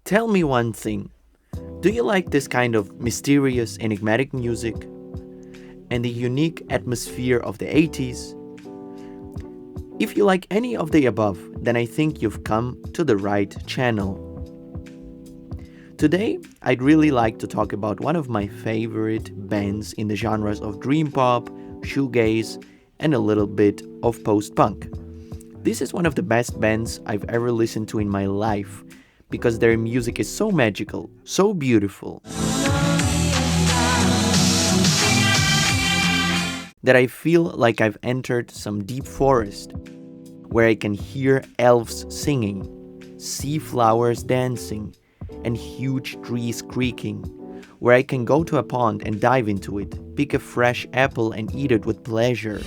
Tell me one thing. Do you like this kind of mysterious, enigmatic music and the unique atmosphere of the 80s? If you like any of the above, then I think you've come to the right channel. Today, I'd really like to talk about one of my favorite bands in the genres of dream pop, shoegaze, and a little bit of post-punk. This is one of the best bands I've ever listened to in my life because their music is so magical, so beautiful, that I feel like I've entered some deep forest where I can hear elves singing, see flowers dancing, and huge trees creaking, where I can go to a pond and dive into it, pick a fresh apple and eat it with pleasure.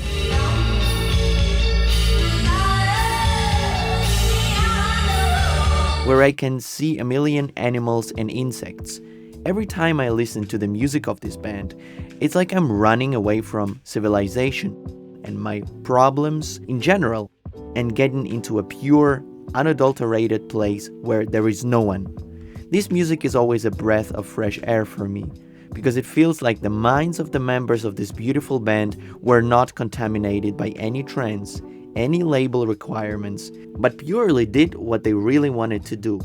Where I can see a million animals and insects. Every time I listen to the music of this band, it's like I'm running away from civilization and my problems in general and getting into a pure, unadulterated place where there is no one. This music is always a breath of fresh air for me, because it feels like the minds of the members of this beautiful band were not contaminated by any trends, any label requirements, but purely did what they really wanted to do,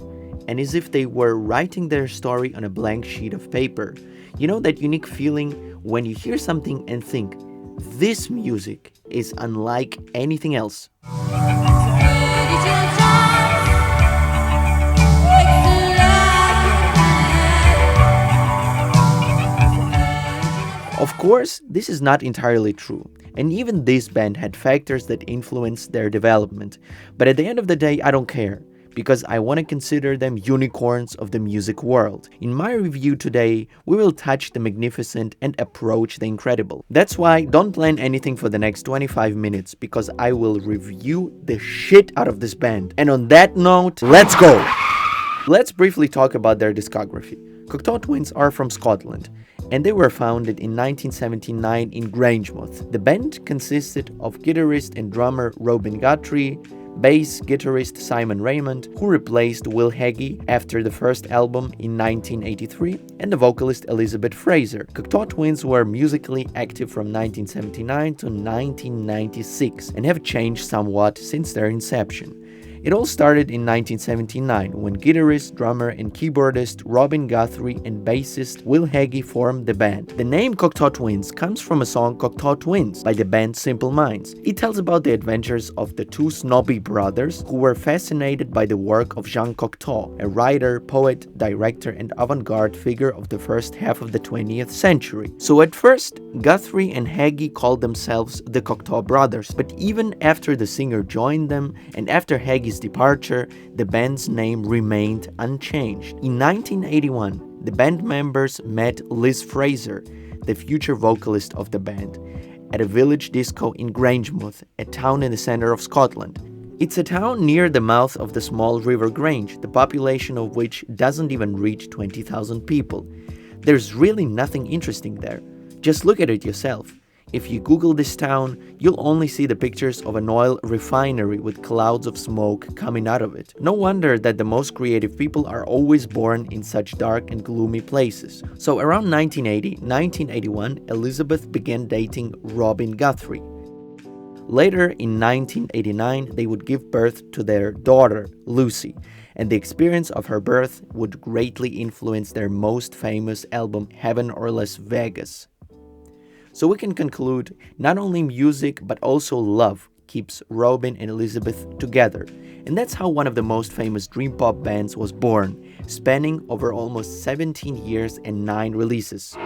and as if they were writing their story on a blank sheet of paper. You know that unique feeling when you hear something and think, this music is unlike anything else. Of course, this is not entirely true, and even this band had factors that influenced their development, but at the end of the day, I don't care, because I want to consider them unicorns of the music world. In my review today, we will touch the magnificent and approach the incredible. That's why don't plan anything for the next 25 minutes, because I will review the shit out of this band. And on that note, let's go! Let's briefly talk about their discography. Cocteau Twins are from Scotland, and they were founded in 1979 in Grangemouth. The band consisted of guitarist and drummer Robin Guthrie, bass guitarist Simon Raymond, who replaced Will Heggie after the first album in 1983, and the vocalist Elizabeth Fraser. Cocteau Twins were musically active from 1979 to 1996 and have changed somewhat since their inception. It all started in 1979 when guitarist, drummer, and keyboardist Robin Guthrie and bassist Will Heggie formed the band. The name Cocteau Twins comes from a song Cocteau Twins by the band Simple Minds. It tells about the adventures of the two snobby brothers who were fascinated by the work of Jean Cocteau, a writer, poet, director, and avant-garde figure of the first half of the 20th century. So at first, Guthrie and Heggie called themselves the Cocteau Brothers, but even after the singer joined them and after Heggie's departure, the band's name remained unchanged. In 1981, the band members met Liz Fraser, the future vocalist of the band, at a village disco in Grangemouth, a town in the center of Scotland. It's a town near the mouth of the small River Grange, the population of which doesn't even reach 20,000 people. There's really nothing interesting there. Just look at it yourself. If you Google this town, you'll only see the pictures of an oil refinery with clouds of smoke coming out of it. No wonder that the most creative people are always born in such dark and gloomy places. So around 1980-1981, Elizabeth began dating Robin Guthrie. Later, in 1989, they would give birth to their daughter, Lucy, and the experience of her birth would greatly influence their most famous album, Heaven or Las Vegas. So we can conclude, not only music but also love keeps Robin and Elizabeth together. And that's how one of the most famous dream pop bands was born, spanning over almost 17 years and 9 releases.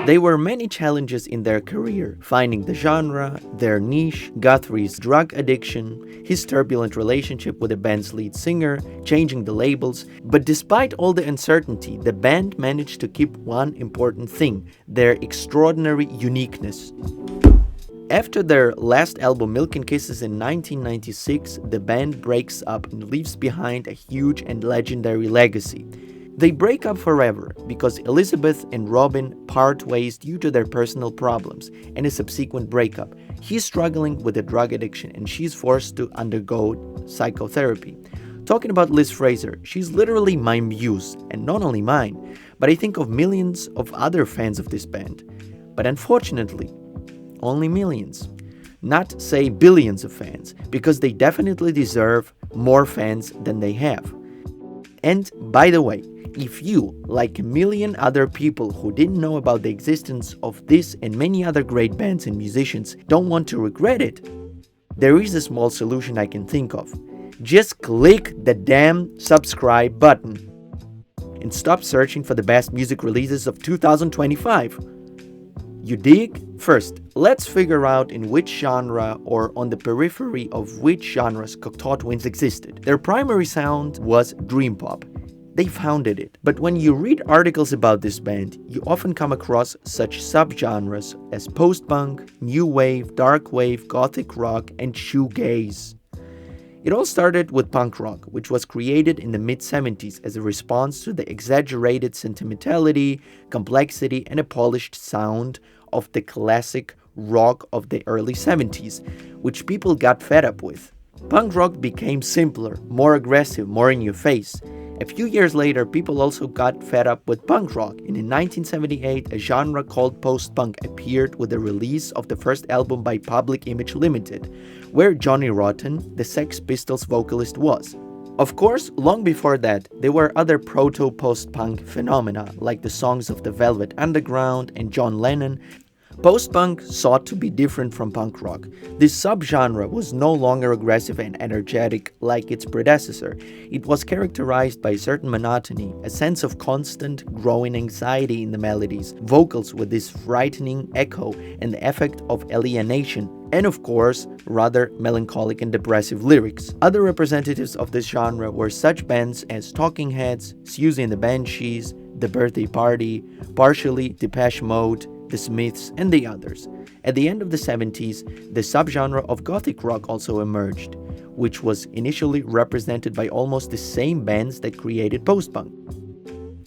There were many challenges in their career, finding the genre, their niche, Guthrie's drug addiction, his turbulent relationship with the band's lead singer, changing the labels, but despite all the uncertainty, the band managed to keep one important thing, their extraordinary uniqueness. After their last album Milk and Kisses in 1996, the band breaks up and leaves behind a huge and legendary legacy. They break up forever because Elizabeth and Robin part ways due to their personal problems and a subsequent breakup. He's struggling with a drug addiction and she's forced to undergo psychotherapy. Talking about Liz Fraser, she's literally my muse, and not only mine, but I think of millions of other fans of this band. But unfortunately, only millions. Not, say, billions of fans, because they definitely deserve more fans than they have. And by the way, if you, like a million other people who didn't know about the existence of this and many other great bands and musicians, don't want to regret it, there is a small solution I can think of. Just click the damn subscribe button and stop searching for the best music releases of 2025. You dig? First, let's figure out in which genre or on the periphery of which genres Cocteau Twins existed. Their primary sound was dream pop. They founded it. But when you read articles about this band, you often come across such subgenres as post-punk, new wave, dark wave, gothic rock, and shoegaze. It all started with punk rock, which was created in the mid-70s as a response to the exaggerated sentimentality, complexity, and a polished sound of the classic rock of the early 70s, which people got fed up with. Punk rock became simpler, more aggressive, more in your face. A few years later, people also got fed up with punk rock, and in 1978, a genre called post-punk appeared with the release of the first album by Public Image Limited, where Johnny Rotten, the Sex Pistols vocalist, was. Of course, long before that, there were other proto-post-punk phenomena, like the songs of the Velvet Underground and John Lennon. Post-punk sought to be different from punk rock. This subgenre was no longer aggressive and energetic like its predecessor. It was characterized by a certain monotony, a sense of constant growing anxiety in the melodies, vocals with this frightening echo and the effect of alienation, and of course, rather melancholic and depressive lyrics. Other representatives of this genre were such bands as Talking Heads, Susie and the Banshees, The Birthday Party, partially Depeche Mode, The Smiths, and the others. At the end of the 70s, the subgenre of gothic rock also emerged, which was initially represented by almost the same bands that created post-punk.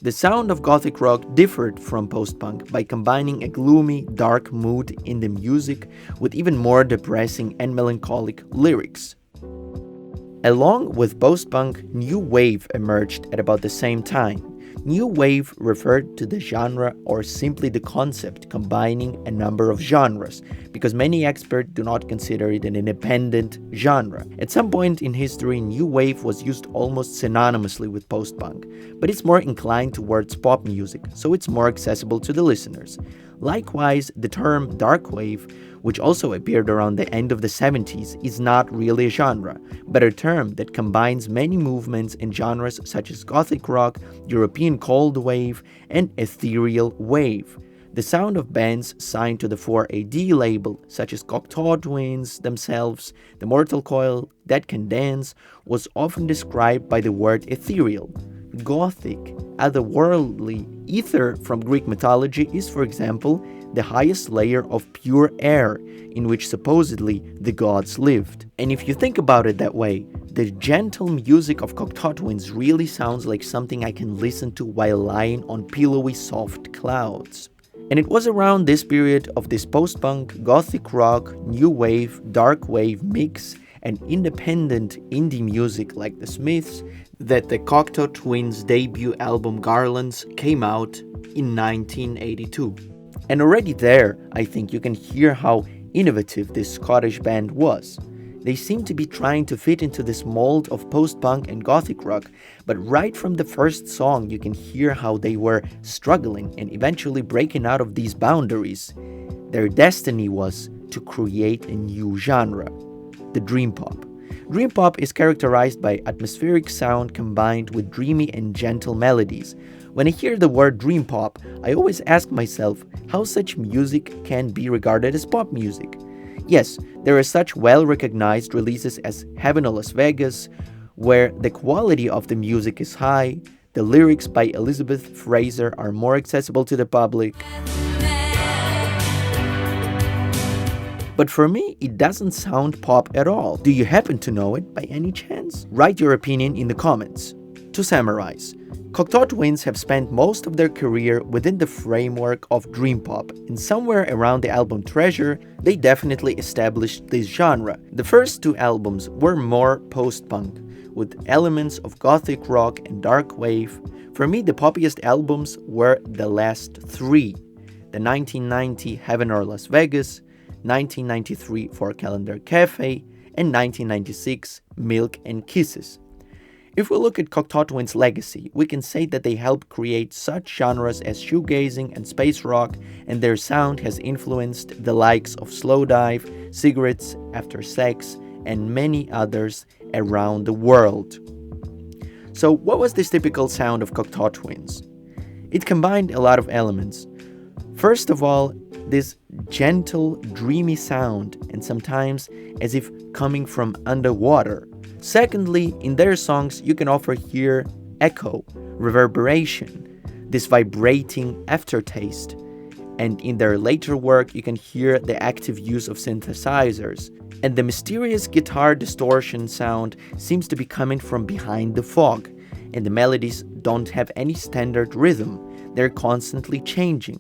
The sound of gothic rock differed from post-punk by combining a gloomy, dark mood in the music with even more depressing and melancholic lyrics. Along with post-punk, new wave emerged at about the same time. New wave referred to the genre or simply the concept combining a number of genres, because many experts do not consider it an independent genre. At some point in history, new wave was used almost synonymously with post-punk, but it's more inclined towards pop music, so it's more accessible to the listeners. Likewise, the term dark wave, which also appeared around the end of the 70s, is not really a genre, but a term that combines many movements and genres such as gothic rock, European cold wave, and ethereal wave. The sound of bands signed to the 4AD label, such as Cocteau Twins themselves, The Mortal Coil, Dead Can Dance, was often described by the word ethereal. Gothic, otherworldly, ether from Greek mythology is, for example, the highest layer of pure air in which supposedly the gods lived. And if you think about it that way, the gentle music of Cocteau Twins really sounds like something I can listen to while lying on pillowy soft clouds. And it was around this period of this post-punk, gothic rock, new wave, dark wave mix and independent indie music like the Smiths that the Cocteau Twins' debut album Garlands came out in 1982. And already there, I think you can hear how innovative this Scottish band was. They seemed to be trying to fit into this mold of post-punk and gothic rock, but right from the first song you can hear how they were struggling and eventually breaking out of these boundaries. Their destiny was to create a new genre, the dream pop. Dream pop is characterized by atmospheric sound combined with dreamy and gentle melodies. When I hear the word dream pop, I always ask myself how such music can be regarded as pop music. Yes, there are such well-recognized releases as Heaven or Las Vegas, where the quality of the music is high, the lyrics by Elizabeth Fraser are more accessible to the public. But for me, it doesn't sound pop at all. Do you happen to know it by any chance? Write your opinion in the comments. To summarize, Cocteau Twins have spent most of their career within the framework of dream pop, and somewhere around the album Treasure, they definitely established this genre. The first two albums were more post-punk, with elements of gothic rock and dark wave. For me, the poppiest albums were the last three: the 1990 Heaven or Las Vegas, 1993 For Calendar Café, and 1996 Milk and Kisses. If we look at Cocteau Twins' legacy, we can say that they helped create such genres as shoegazing and space rock, and their sound has influenced the likes of Slowdive, Cigarettes After Sex, and many others around the world. So what was this typical sound of Cocteau Twins? It combined a lot of elements. First of all, this gentle, dreamy sound, and sometimes as if coming from underwater. Secondly, in their songs you can often hear echo, reverberation, this vibrating aftertaste. And in their later work you can hear the active use of synthesizers. And the mysterious guitar distortion sound seems to be coming from behind the fog. And the melodies don't have any standard rhythm, they're constantly changing.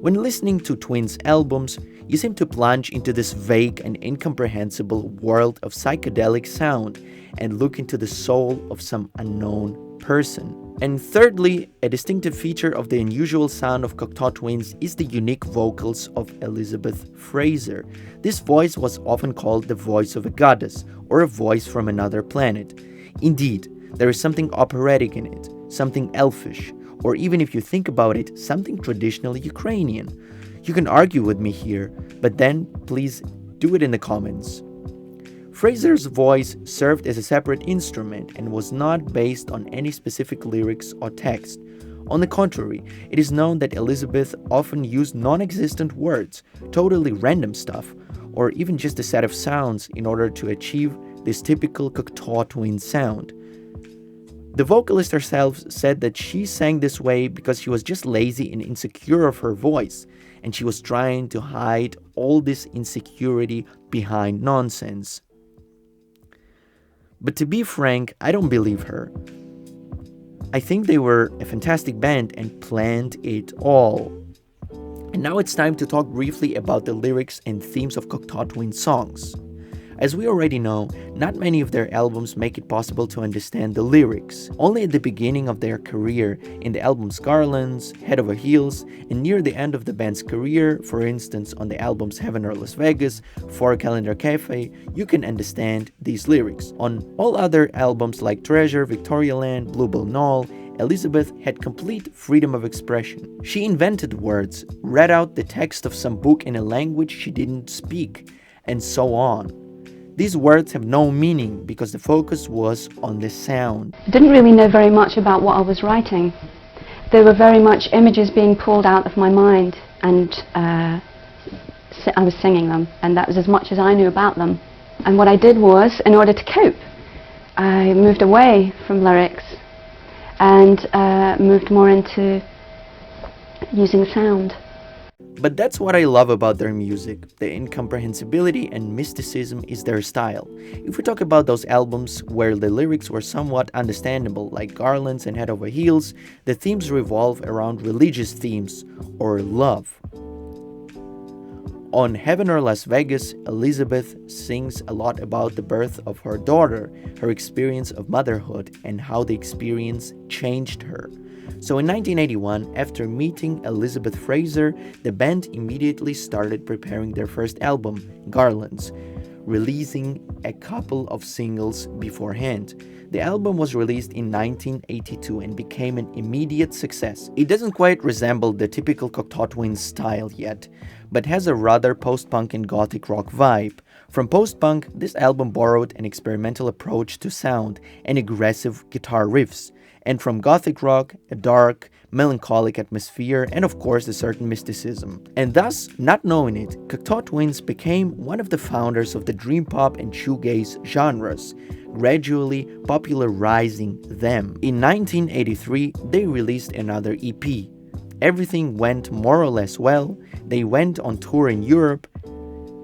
When listening to Twins' albums, you seem to plunge into this vague and incomprehensible world of psychedelic sound and look into the soul of some unknown person. And thirdly, a distinctive feature of the unusual sound of Cocteau Twins is the unique vocals of Elizabeth Fraser. This voice was often called the voice of a goddess or a voice from another planet. Indeed, there is something operatic in it, something elfish, or even if you think about it, something traditionally Ukrainian. You can argue with me here, but then please do it in the comments. Fraser's voice served as a separate instrument and was not based on any specific lyrics or text. On the contrary, it is known that Elizabeth often used non-existent words, totally random stuff, or even just a set of sounds in order to achieve this typical Cocteau Twins sound. The vocalist herself said that she sang this way because she was just lazy and insecure of her voice, and she was trying to hide all this insecurity behind nonsense. But to be frank, I don't believe her. I think they were a fantastic band and planned it all. And now it's time to talk briefly about the lyrics and themes of Cocteau Twins songs. As we already know, not many of their albums make it possible to understand the lyrics. Only at the beginning of their career, in the albums Garlands, Head Over Heels, and near the end of the band's career, for instance on the albums Heaven or Las Vegas, For Calendar Café, you can understand these lyrics. On all other albums like Treasure, Victorialand, Bluebell Knoll, Elizabeth had complete freedom of expression. She invented words, read out the text of some book in a language she didn't speak, and so on. These words have no meaning because the focus was on the sound. I didn't really know very much about what I was writing. There were very much images being pulled out of my mind, and I was singing them, and that was as much as I knew about them. And what I did was, in order to cope, I moved away from lyrics and moved more into using sound. But that's what I love about their music. The incomprehensibility and mysticism is their style. If we talk about those albums where the lyrics were somewhat understandable, like Garlands and Head Over Heels, the themes revolve around religious themes or love. On Heaven or Las Vegas, Elizabeth sings a lot about the birth of her daughter, her experience of motherhood, and how the experience changed her. So in 1981, after meeting Elizabeth Fraser, the band immediately started preparing their first album, Garlands, releasing a couple of singles beforehand. The album was released in 1982 and became an immediate success. It doesn't quite resemble the typical Cocteau Twins style yet, but has a rather post-punk and gothic rock vibe. From post-punk, this album borrowed an experimental approach to sound and aggressive guitar riffs, and from gothic rock, a dark, melancholic atmosphere, and of course a certain mysticism. And thus, not knowing it, Cocteau Twins became one of the founders of the dream pop and shoegaze genres, gradually popularizing them. In 1983, they released another EP. Everything went more or less well, they went on tour in Europe,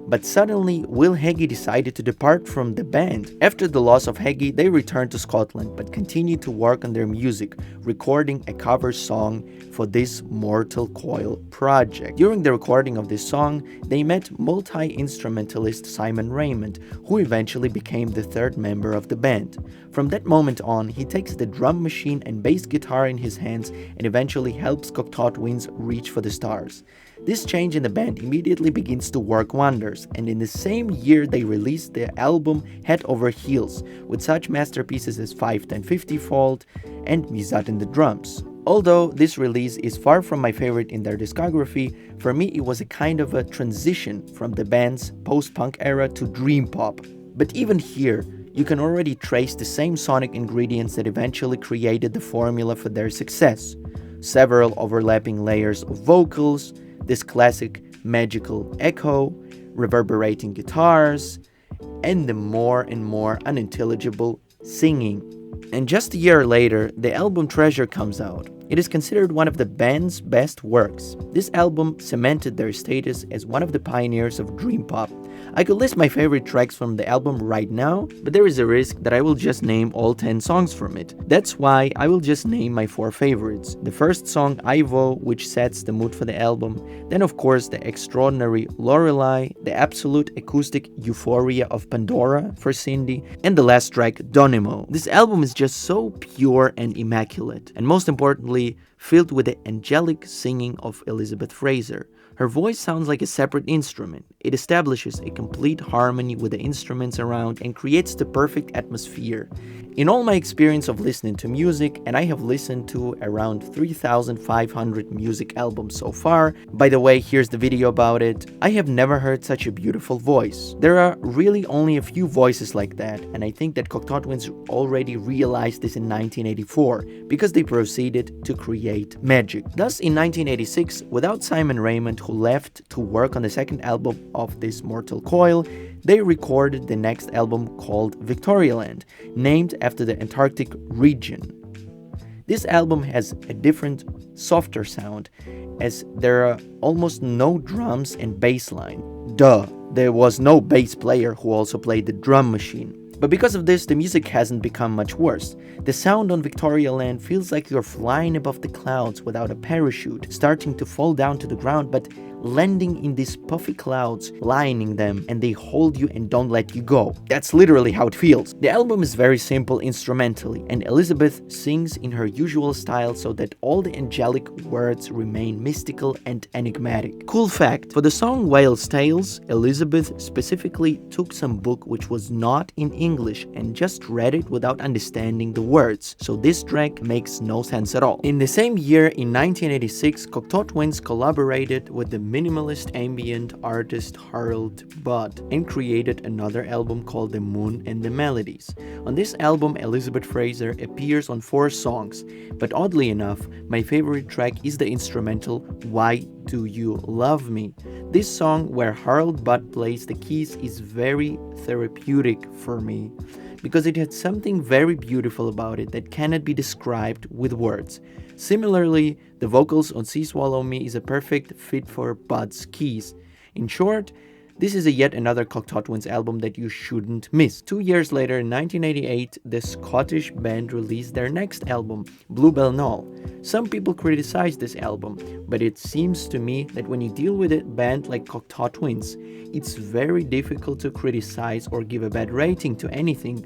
but suddenly Will Heggie decided to depart from the band. After the loss of Heggie, they returned to Scotland but continued to work on their music, recording a cover song for this Mortal Coil project. During the recording of this song, they met multi-instrumentalist Simon Raymond, who eventually became the third member of the band. From that moment on, he takes the drum machine and bass guitar in his hands and eventually helps Cocteau Twins reach for the stars. This change in the band immediately begins to work wonders, and in the same year they released their album Head Over Heels, with such masterpieces as 5-10-50 Fold and Mizat in the drums. Although this release is far from my favorite in their discography, for me it was a kind of a transition from the band's post-punk era to dream pop. But even here, you can already trace the same sonic ingredients that eventually created the formula for their success. Several overlapping layers of vocals, this classic magical echo, reverberating guitars, and the more and more unintelligible singing. And just a year later, the album Treasure comes out. It is considered one of the band's best works. This album cemented their status as one of the pioneers of dream pop. I could list my favorite tracks from the album right now, but there is a risk that I will just name all 10 songs from it. That's why I will just name my 4 favorites. The first song, Ivo, which sets the mood for the album. Then of course the extraordinary Lorelei, the absolute acoustic euphoria of Pandora for Cindy, and the last track, Donimo. This album is just so pure and immaculate, and most importantly, filled with the angelic singing of Elizabeth Fraser. Her voice sounds like a separate instrument. It establishes a complete harmony with the instruments around and creates the perfect atmosphere. In all my experience of listening to music, and I have listened to around 3,500 music albums so far, by the way, here's the video about it, I have never heard such a beautiful voice. There are really only a few voices like that, and I think that Cocteau Twins already realized this in 1984, because they proceeded to create magic. Thus, in 1986, without Simon Raymond, who left to work on the second album of this Mortal Coil, they recorded the next album called Victorialand, named after the Antarctic region. This album has a different, softer sound, as there are almost no drums and bass line. Duh, there was no bass player who also played the drum machine. But because of this, the music hasn't become much worse. The sound on Victorialand feels like you're flying above the clouds without a parachute, starting to fall down to the ground, but landing in these puffy clouds, lining them, and they hold you and don't let you go. That's literally how it feels. The album is very simple instrumentally, and Elizabeth sings in her usual style so that all the angelic words remain mystical and enigmatic. Cool fact, for the song Whale's Tales, Elizabeth specifically took some book which was not in English and just read it without understanding the words, so this track makes no sense at all. In the same year, in 1986, Cocteau Twins collaborated with the minimalist ambient artist Harold Budd and created another album called the Moon The Melodies. On this album, Elizabeth Fraser appears on 4 songs, but oddly enough, my favorite track is the instrumental Why Do You Love Me? This song, where Harold Budd plays the keys, is very therapeutic for me, because it had something very beautiful about it that cannot be described with words. Similarly, the vocals on See Swallow Me is a perfect fit for Budd's keys. In short, this is yet another Cocteau Twins album that you shouldn't miss. 2 years later, in 1988, the Scottish band released their next album, Bluebell Knoll. Some people criticize this album, but it seems to me that when you deal with a band like Cocteau Twins, it's very difficult to criticize or give a bad rating to anything,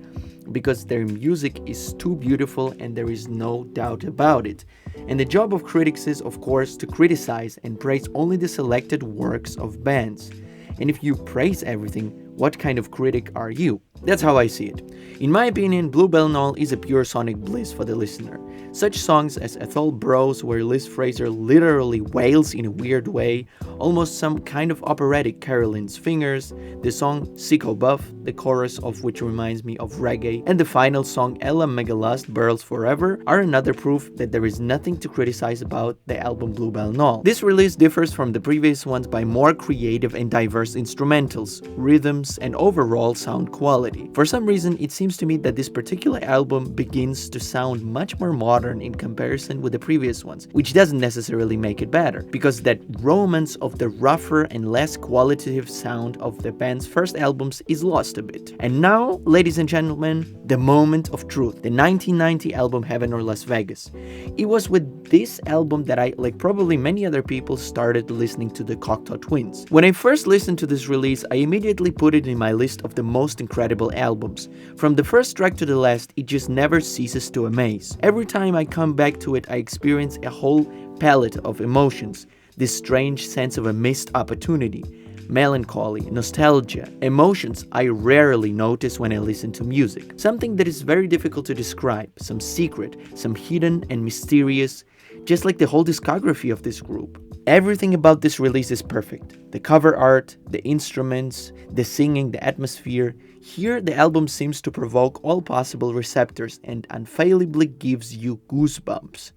because their music is too beautiful and there is no doubt about it. And the job of critics is, of course, to criticize and praise only the selected works of bands. And if you praise everything, what kind of critic are you? That's how I see it. In my opinion, Bluebell Knoll is a pure sonic bliss for the listener. Such songs as Athol Bros, where Liz Fraser literally wails in a weird way, almost some kind of operatic Caroline's Fingers, the song Sicko Buff, the chorus of which reminds me of reggae, and the final song Ella Megalust Burls Forever are another proof that there is nothing to criticize about the album Bluebell Knoll. This release differs from the previous ones by more creative and diverse instrumentals, rhythms, rhythms, and overall sound quality. For some reason, it seems to me that this particular album begins to sound much more modern in comparison with the previous ones, which doesn't necessarily make it better, because that romance of the rougher and less qualitative sound of the band's first albums is lost a bit. And now, ladies and gentlemen, the moment of truth, the 1990 album Heaven or Las Vegas. It was with this album that I, like probably many other people, started listening to the Cocteau Twins. When I first listened to this release, I immediately put it in my list of the most incredible albums. From the first track to the last, it just never ceases to amaze. Every time I come back to it, I experience a whole palette of emotions. This strange sense of a missed opportunity, melancholy, nostalgia, emotions I rarely notice when I listen to music. Something that is very difficult to describe, some secret, some hidden and mysterious, just like the whole discography of this group. Everything about this release is perfect. The cover art, the instruments, the singing, the atmosphere. Here, the album seems to provoke all possible receptors and unfailably gives you goosebumps.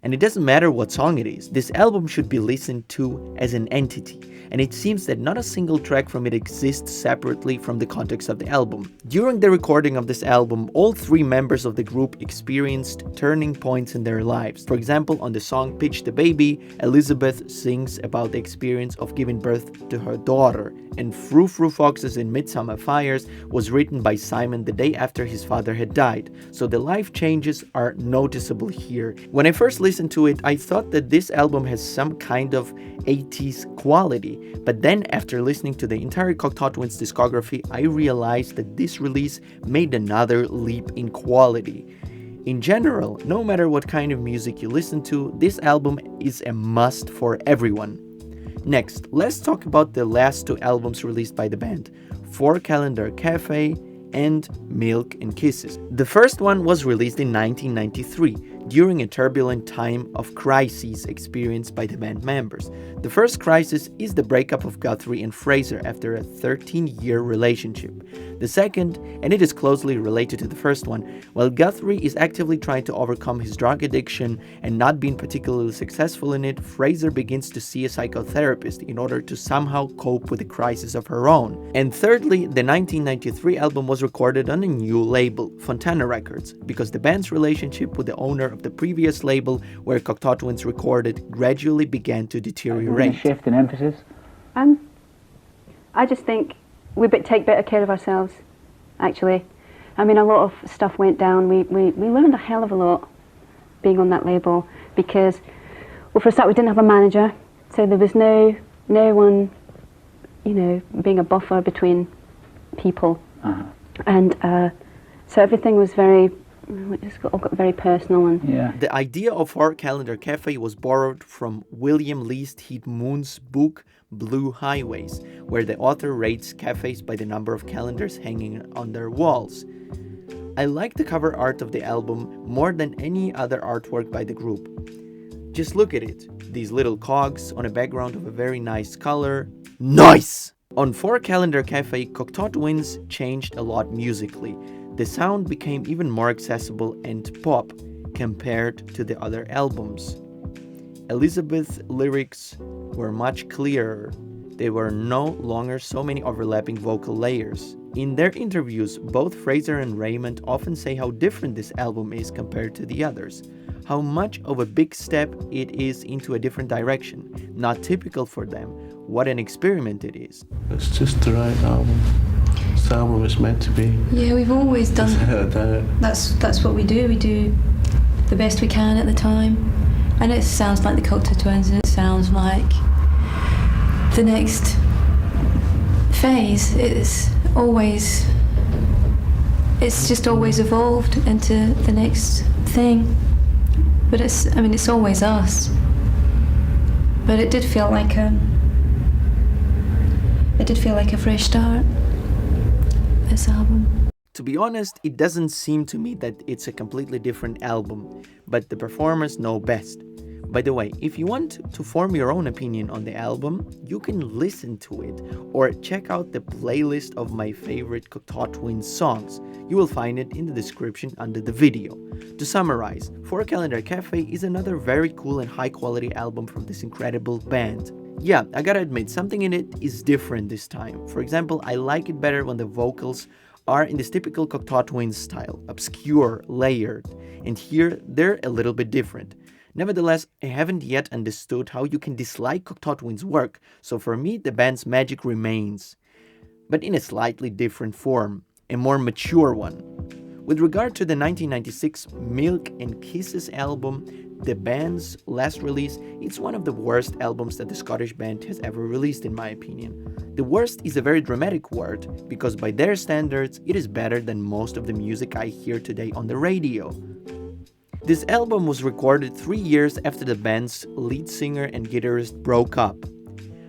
And it doesn't matter what song it is, this album should be listened to as an entity, and it seems that not a single track from it exists separately from the context of the album. During the recording of this album, all three members of the group experienced turning points in their lives. For example, on the song Pitch the Baby, Elizabeth sings about the experience of giving birth to her daughter, and Frou Frou Foxes in Midsummer Fires was written by Simon the day after his father had died, so the life changes are noticeable here. When I first listened to it, I thought that this album has some kind of 80s quality, but then after listening to the entire Cocteau Twins discography, I realized that this release made another leap in quality. In general, no matter what kind of music you listen to, this album is a must for everyone. Next, let's talk about the last two albums released by the band, 4 Calendar Café and Milk and Kisses. The first one was released in 1993, during a turbulent time of crises experienced by the band members. The first crisis is the breakup of Guthrie and Fraser after a 13-year relationship. The second, and it is closely related to the first one, while Guthrie is actively trying to overcome his drug addiction and not being particularly successful in it, Fraser begins to see a psychotherapist in order to somehow cope with the crisis of her own. And thirdly, the 1993 album was recorded on a new label, Fontana Records, because the band's relationship with the owner of the previous label, where Cocteau Twins recorded, gradually began to deteriorate. A shift in emphasis? I just think we take better care of ourselves, actually. I mean, a lot of stuff went down. We learned a hell of a lot being on that label because, well, for a start, we didn't have a manager, so there was no one, being a buffer between people. And so everything was it just got very personal. And yeah. The idea of 4 Calendar Café was borrowed from William Least Heat Moon's book Blue Highways, where the author rates cafes by the number of calendars hanging on their walls. I like the cover art of the album more than any other artwork by the group. Just look at it, these little cogs on a background of a very nice color. Nice! On 4 Calendar Café, Cocteau Twins changed a lot musically. The sound became even more accessible and pop compared to the other albums. Elizabeth's lyrics were much clearer. There were no longer so many overlapping vocal layers. In their interviews, both Fraser and Raymond often say how different this album is compared to the others, how much of a big step it is into a different direction, not typical for them, what an experiment it is. It's just the right album. It's the album it's meant to be. Yeah, we've always done that's what we do. We do the best we can at the time. And it sounds like the Cocteau Twins, and it sounds like the next phase. It's just always evolved into the next thing. But it's always us. But it did feel like a fresh start, this album. To be honest, it doesn't seem to me that it's a completely different album, but the performers know best. By the way, if you want to form your own opinion on the album, you can listen to it or check out the playlist of my favorite Cocteau Twins songs. You will find it in the description under the video. To summarize, 4 Calendar Café is another very cool and high quality album from this incredible band. Yeah, I gotta admit, something in it is different this time. For example, I like it better when the vocals are in this typical Cocteau Twins style, obscure, layered, and here they're a little bit different. Nevertheless, I haven't yet understood how you can dislike Cocteau Twins' work, so for me the band's magic remains, but in a slightly different form, a more mature one. With regard to the 1996 Milk and Kisses album, the band's last release, it's one of the worst albums that the Scottish band has ever released in my opinion. The worst is a very dramatic word, because by their standards, it is better than most of the music I hear today on the radio. This album was recorded 3 years after the band's lead singer and guitarist broke up.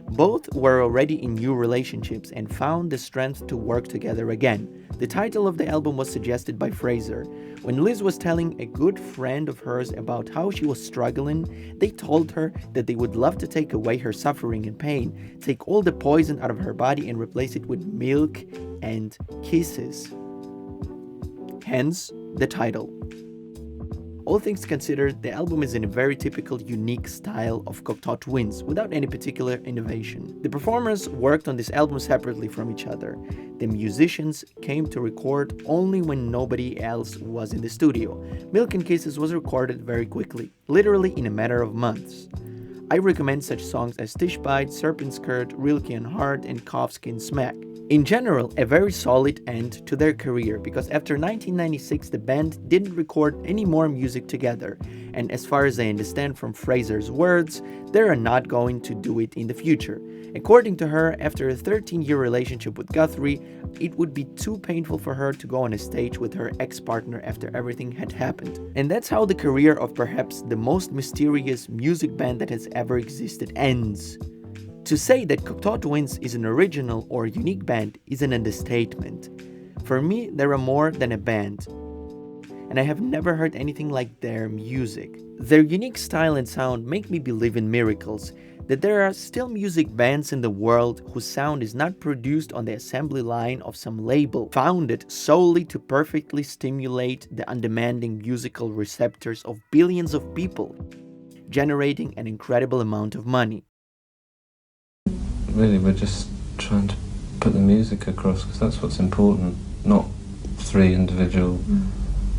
Both were already in new relationships and found the strength to work together again. The title of the album was suggested by Fraser. When Liz was telling a good friend of hers about how she was struggling, they told her that they would love to take away her suffering and pain, take all the poison out of her body and replace it with milk and kisses. Hence, the title. All things considered, the album is in a very typical, unique style of Cocteau Twins, without any particular innovation. The performers worked on this album separately from each other. The musicians came to record only when nobody else was in the studio. Milk and Kisses was recorded very quickly, literally in a matter of months. I recommend such songs as Tishbite, Serpent Skirt, Rilke and Hart, and Calfskin Smack. In general, a very solid end to their career, because after 1996 the band didn't record any more music together, and as far as I understand from Fraser's words, they are not going to do it in the future. According to her, after a 13-year relationship with Guthrie, it would be too painful for her to go on a stage with her ex-partner after everything had happened. And that's how the career of perhaps the most mysterious music band that has ever existed ends. To say that Cocteau Twins is an original or unique band is an understatement. For me, they are more than a band, and I have never heard anything like their music. Their unique style and sound make me believe in miracles, that there are still music bands in the world whose sound is not produced on the assembly line of some label, founded solely to perfectly stimulate the undemanding musical receptors of billions of people, generating an incredible amount of money. Really, we're just trying to put the music across, because that's what's important, not 3 individual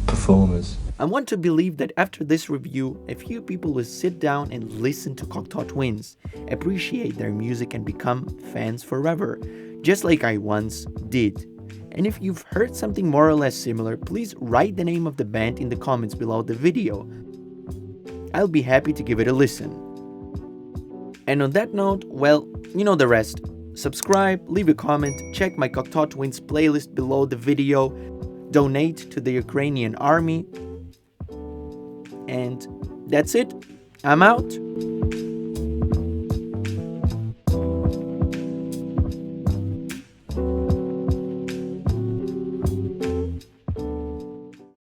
performers. I want to believe that after this review, a few people will sit down and listen to Cocteau Twins, appreciate their music and become fans forever, just like I once did. And if you've heard something more or less similar, please write the name of the band in the comments below the video. I'll be happy to give it a listen. And on that note, well, you know the rest. Subscribe, leave a comment, check my Cocteau Twins playlist below the video, donate to the Ukrainian army, and that's it. I'm out.